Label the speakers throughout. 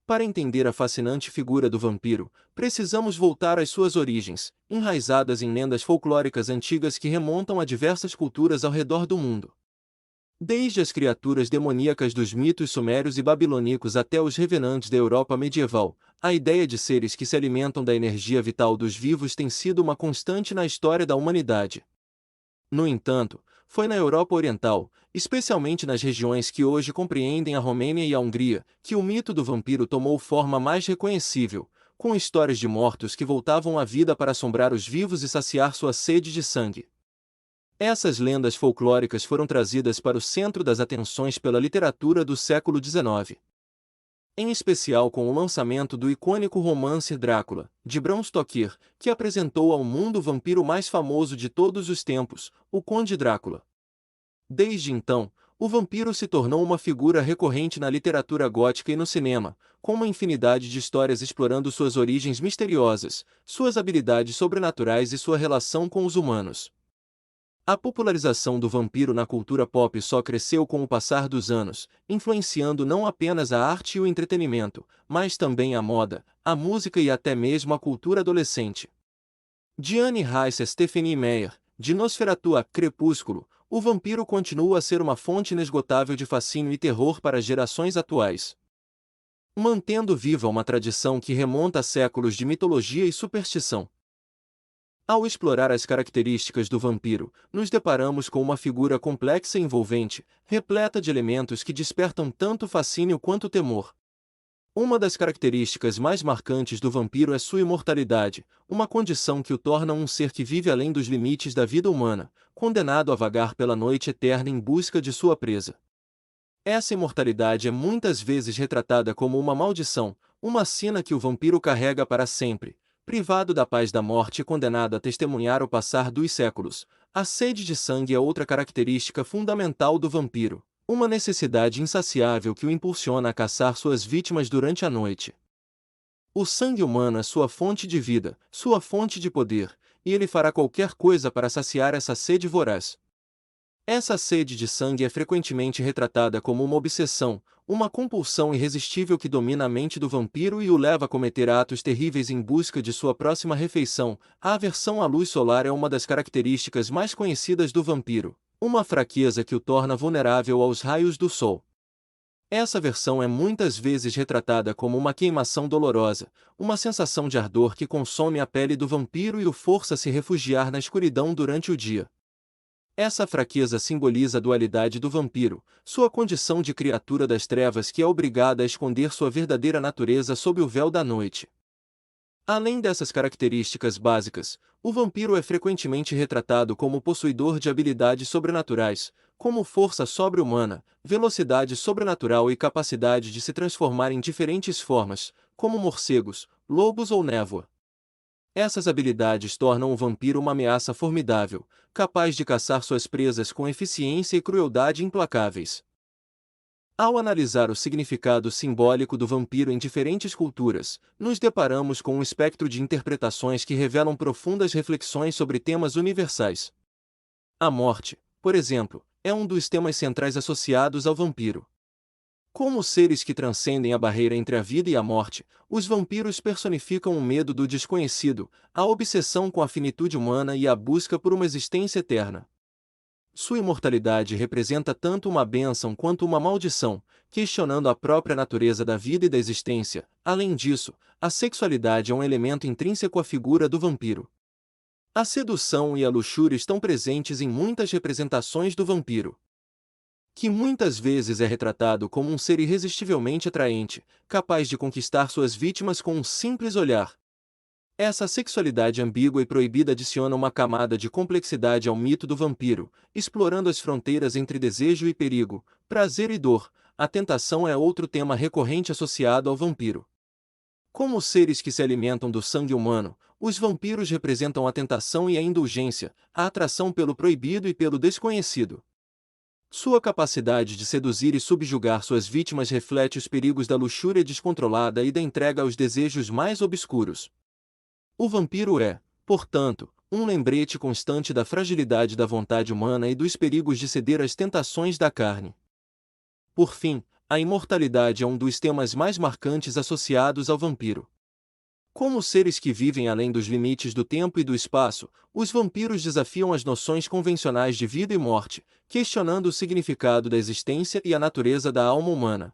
Speaker 1: Para entender a fascinante figura do vampiro, precisamos voltar às suas origens, enraizadas em lendas folclóricas antigas que remontam a diversas culturas ao redor do mundo. Desde as criaturas demoníacas dos mitos sumérios e babilônicos até os revenantes da Europa medieval, a ideia de seres que se alimentam da energia vital dos vivos tem sido uma constante na história da humanidade. No entanto, foi na Europa Oriental, especialmente nas regiões que hoje compreendem a Romênia e a Hungria, que o mito do vampiro tomou forma mais reconhecível, com histórias de mortos que voltavam à vida para assombrar os vivos e saciar sua sede de sangue. Essas lendas folclóricas foram trazidas para o centro das atenções pela literatura do século XIX. Em especial com o lançamento do icônico romance Drácula, de Bram Stoker, que apresentou ao mundo o vampiro mais famoso de todos os tempos, o Conde Drácula. Desde então, o vampiro se tornou uma figura recorrente na literatura gótica e no cinema, com uma infinidade de histórias explorando suas origens misteriosas, suas habilidades sobrenaturais e sua relação com os humanos. A popularização do vampiro na cultura pop só cresceu com o passar dos anos, influenciando não apenas a arte e o entretenimento, mas também a moda, a música e até mesmo a cultura adolescente. De Anne Rice a Stephenie Meyer, de Nosferatu a Crepúsculo, o vampiro continua a ser uma fonte inesgotável de fascínio e terror para gerações atuais, mantendo viva uma tradição que remonta a séculos de mitologia e superstição. Ao explorar as características do vampiro, nos deparamos com uma figura complexa e envolvente, repleta de elementos que despertam tanto fascínio quanto temor. Uma das características mais marcantes do vampiro é sua imortalidade, uma condição que o torna um ser que vive além dos limites da vida humana, condenado a vagar pela noite eterna em busca de sua presa. Essa imortalidade é muitas vezes retratada como uma maldição, uma sina que o vampiro carrega para sempre, privado da paz da morte e condenado a testemunhar o passar dos séculos. A sede de sangue é outra característica fundamental do vampiro, uma necessidade insaciável que o impulsiona a caçar suas vítimas durante a noite. O sangue humano é sua fonte de vida, sua fonte de poder, e ele fará qualquer coisa para saciar essa sede voraz. Essa sede de sangue é frequentemente retratada como uma obsessão, uma compulsão irresistível que domina a mente do vampiro e o leva a cometer atos terríveis em busca de sua próxima refeição. A aversão à luz solar é uma das características mais conhecidas do vampiro, uma fraqueza que o torna vulnerável aos raios do sol. Essa aversão é muitas vezes retratada como uma queimação dolorosa, uma sensação de ardor que consome a pele do vampiro e o força a se refugiar na escuridão durante o dia. Essa fraqueza simboliza a dualidade do vampiro, sua condição de criatura das trevas que é obrigada a esconder sua verdadeira natureza sob o véu da noite. Além dessas características básicas, o vampiro é frequentemente retratado como possuidor de habilidades sobrenaturais, como força sobre-humana, velocidade sobrenatural e capacidade de se transformar em diferentes formas, como morcegos, lobos ou névoa. Essas habilidades tornam o vampiro uma ameaça formidável, capaz de caçar suas presas com eficiência e crueldade implacáveis. Ao analisar o significado simbólico do vampiro em diferentes culturas, nos deparamos com um espectro de interpretações que revelam profundas reflexões sobre temas universais. A morte, por exemplo, é um dos temas centrais associados ao vampiro. Como seres que transcendem a barreira entre a vida e a morte, os vampiros personificam o medo do desconhecido, a obsessão com a finitude humana e a busca por uma existência eterna. Sua imortalidade representa tanto uma bênção quanto uma maldição, questionando a própria natureza da vida e da existência. Além disso, a sexualidade é um elemento intrínseco à figura do vampiro. A sedução e a luxúria estão presentes em muitas representações do vampiro, que muitas vezes é retratado como um ser irresistivelmente atraente, capaz de conquistar suas vítimas com um simples olhar. Essa sexualidade ambígua e proibida adiciona uma camada de complexidade ao mito do vampiro, explorando as fronteiras entre desejo e perigo, prazer e dor. A tentação é outro tema recorrente associado ao vampiro. Como seres que se alimentam do sangue humano, os vampiros representam a tentação e a indulgência, a atração pelo proibido e pelo desconhecido. Sua capacidade de seduzir e subjugar suas vítimas reflete os perigos da luxúria descontrolada e da entrega aos desejos mais obscuros. O vampiro é, portanto, um lembrete constante da fragilidade da vontade humana e dos perigos de ceder às tentações da carne. Por fim, A imortalidade é um dos temas mais marcantes associados ao vampiro. Como seres que vivem além dos limites do tempo e do espaço, os vampiros desafiam as noções convencionais de vida e morte, questionando o significado da existência e a natureza da alma humana.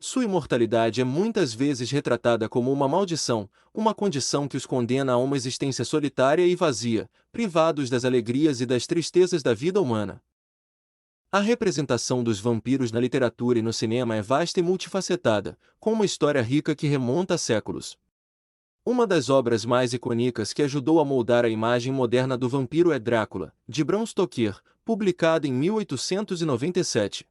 Speaker 1: Sua imortalidade é muitas vezes retratada como uma maldição, uma condição que os condena a uma existência solitária e vazia, privados das alegrias e das tristezas da vida humana. A representação dos vampiros na literatura e no cinema é vasta e multifacetada, com uma história rica que remonta a séculos. Uma das obras mais icônicas que ajudou a moldar a imagem moderna do vampiro é Drácula, de Bram Stoker, publicado em 1897.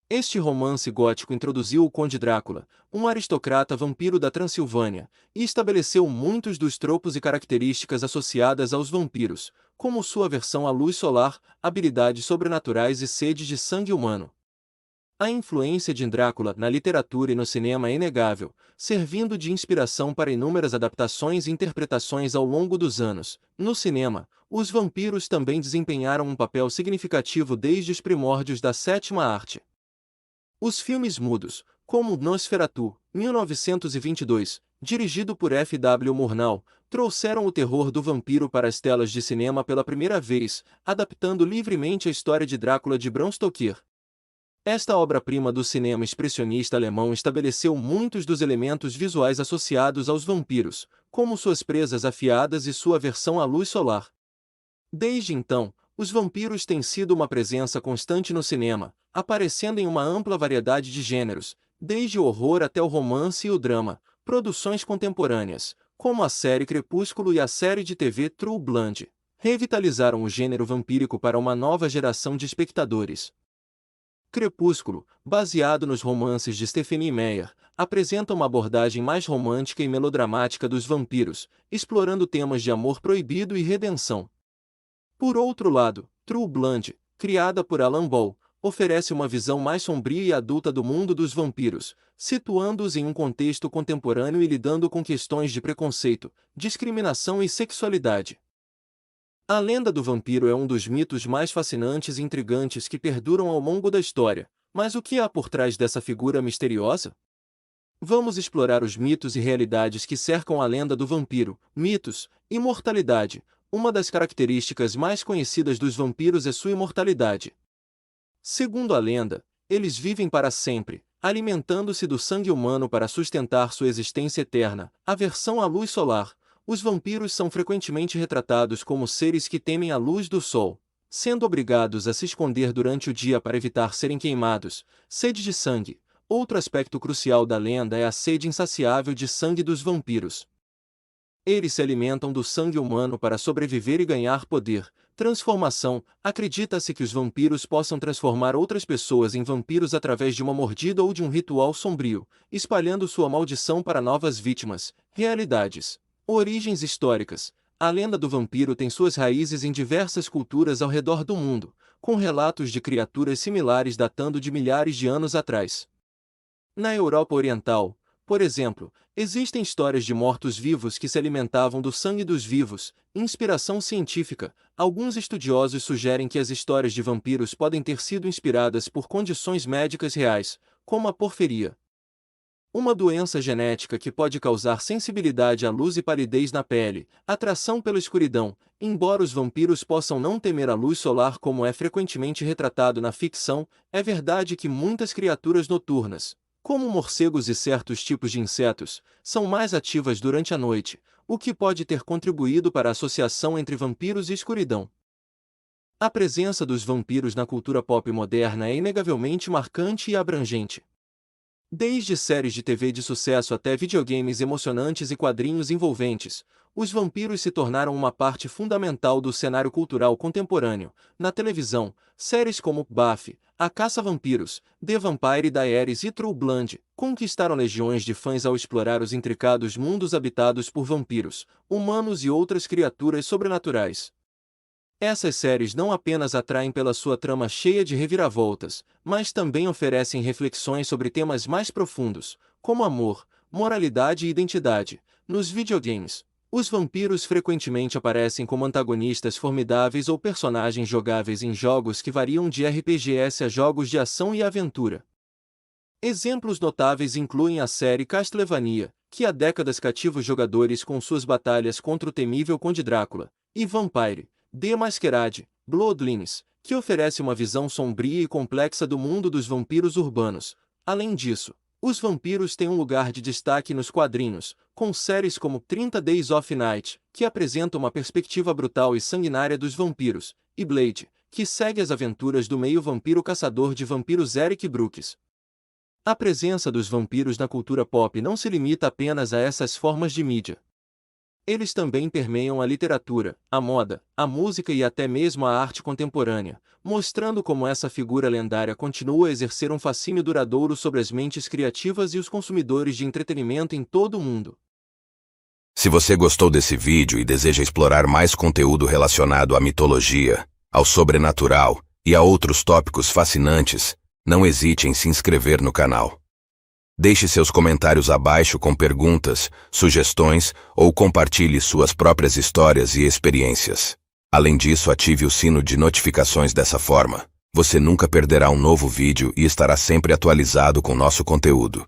Speaker 1: Este romance gótico introduziu o Conde Drácula, um aristocrata vampiro da Transilvânia, e estabeleceu muitos dos tropos e características associadas aos vampiros, como sua aversão à luz solar, habilidades sobrenaturais e sede de sangue humano. A influência de Drácula na literatura e no cinema é inegável, servindo de inspiração para inúmeras adaptações e interpretações ao longo dos anos. No cinema, os vampiros também desempenharam um papel significativo desde os primórdios da sétima arte. Os filmes mudos, como Nosferatu, 1922, dirigido por F. W. Murnau, trouxeram o terror do vampiro para as telas de cinema pela primeira vez, adaptando livremente a história de Drácula de Bram Stoker. Esta obra-prima do cinema expressionista alemão estabeleceu muitos dos elementos visuais associados aos vampiros, como suas presas afiadas e sua aversão à luz solar. Desde então, os vampiros têm sido uma presença constante no cinema, aparecendo em uma ampla variedade de gêneros, desde o horror até o romance e o drama, produções contemporâneas, como a série Crepúsculo e a série de TV True Blood, revitalizaram o gênero vampírico para uma nova geração de espectadores. Crepúsculo, baseado nos romances de Stephenie Meyer, apresenta uma abordagem mais romântica e melodramática dos vampiros, explorando temas de amor proibido e redenção. Por outro lado, True Blood, criada por Alan Ball, oferece uma visão mais sombria e adulta do mundo dos vampiros, situando-os em um contexto contemporâneo e lidando com questões de preconceito, discriminação e sexualidade. A lenda do vampiro é um dos mitos mais fascinantes e intrigantes que perduram ao longo da história, mas o que há por trás dessa figura misteriosa? Vamos explorar os mitos e realidades que cercam a lenda do vampiro. Mitos. Imortalidade. Uma das características mais conhecidas dos vampiros é sua imortalidade. Segundo a lenda, eles vivem para sempre, alimentando-se do sangue humano para sustentar sua existência eterna. Aversão à luz solar. Os vampiros são frequentemente retratados como seres que temem a luz do sol, sendo obrigados a se esconder durante o dia para evitar serem queimados. Sede de sangue. Outro aspecto crucial da lenda é a sede insaciável de sangue dos vampiros. Eles se alimentam do sangue humano para sobreviver e ganhar poder. Transformação. Acredita-se que os vampiros possam transformar outras pessoas em vampiros através de uma mordida ou de um ritual sombrio, espalhando sua maldição para novas vítimas. Realidades. Origens históricas. A lenda do vampiro tem suas raízes em diversas culturas ao redor do mundo, com relatos de criaturas similares datando de milhares de anos atrás. Na Europa Oriental, por exemplo, existem histórias de mortos-vivos que se alimentavam do sangue dos vivos. Inspiração científica. Alguns estudiosos sugerem que as histórias de vampiros podem ter sido inspiradas por condições médicas reais, como a porfiria, uma doença genética que pode causar sensibilidade à luz e palidez na pele, atração pela escuridão. Embora os vampiros possam não temer a luz solar como é frequentemente retratado na ficção, é verdade que muitas criaturas noturnas, como morcegos e certos tipos de insetos, são mais ativas durante a noite, o que pode ter contribuído para a associação entre vampiros e escuridão. A presença dos vampiros na cultura pop moderna é inegavelmente marcante e abrangente. Desde séries de TV de sucesso até videogames emocionantes e quadrinhos envolventes, os vampiros se tornaram uma parte fundamental do cenário cultural contemporâneo. Na televisão, séries como Buffy, A Caça-Vampiros, The Vampire Diaries e True Blood conquistaram legiões de fãs ao explorar os intricados mundos habitados por vampiros, humanos e outras criaturas sobrenaturais. Essas séries não apenas atraem pela sua trama cheia de reviravoltas, mas também oferecem reflexões sobre temas mais profundos, como amor, moralidade e identidade. Nos videogames, os vampiros frequentemente aparecem como antagonistas formidáveis ou personagens jogáveis em jogos que variam de RPGs a jogos de ação e aventura. Exemplos notáveis incluem a série Castlevania, que há décadas cativa os jogadores com suas batalhas contra o temível Conde Drácula, e Vampire: The Masquerade Bloodlines, que oferece uma visão sombria e complexa do mundo dos vampiros urbanos. Além disso, os vampiros têm um lugar de destaque nos quadrinhos, com séries como 30 Days of Night, que apresenta uma perspectiva brutal e sanguinária dos vampiros, e Blade, que segue as aventuras do meio-vampiro caçador de vampiros Eric Brooks. A presença dos vampiros na cultura pop não se limita apenas a essas formas de mídia. Eles também permeiam a literatura, a moda, a música e até mesmo a arte contemporânea, mostrando como essa figura lendária continua a exercer um fascínio duradouro sobre as mentes criativas e os consumidores de entretenimento em todo o mundo.
Speaker 2: Se você gostou desse vídeo e deseja explorar mais conteúdo relacionado à mitologia, ao sobrenatural e a outros tópicos fascinantes, não hesite em se inscrever no canal. Deixe seus comentários abaixo com perguntas, sugestões ou compartilhe suas próprias histórias e experiências. Além disso, ative o sino de notificações dessa forma. Você nunca perderá um novo vídeo e estará sempre atualizado com nosso conteúdo.